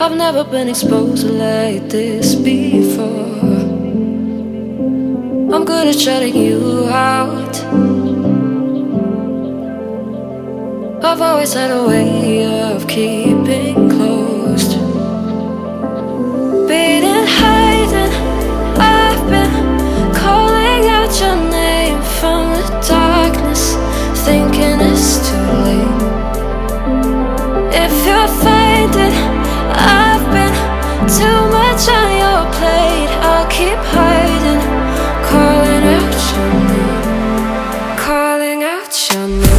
I've never been exposed like this before. I'm good at shutting you out. I've always had a way of keeping closed. Beating, hiding, I've been calling out your name from the darkness, thinking it's too late. If you're finding I've been too much on your plate, I'll keep hiding, calling out your name, calling out your name.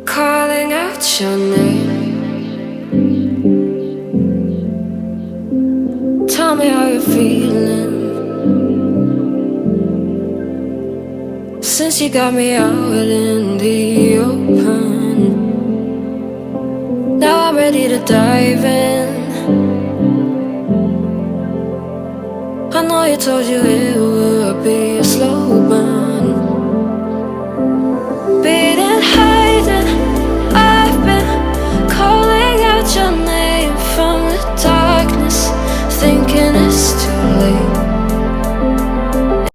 Calling out your name. Tell me how you're feeling since you got me out in the open. Now I'm ready to dive in. I know you told you it would be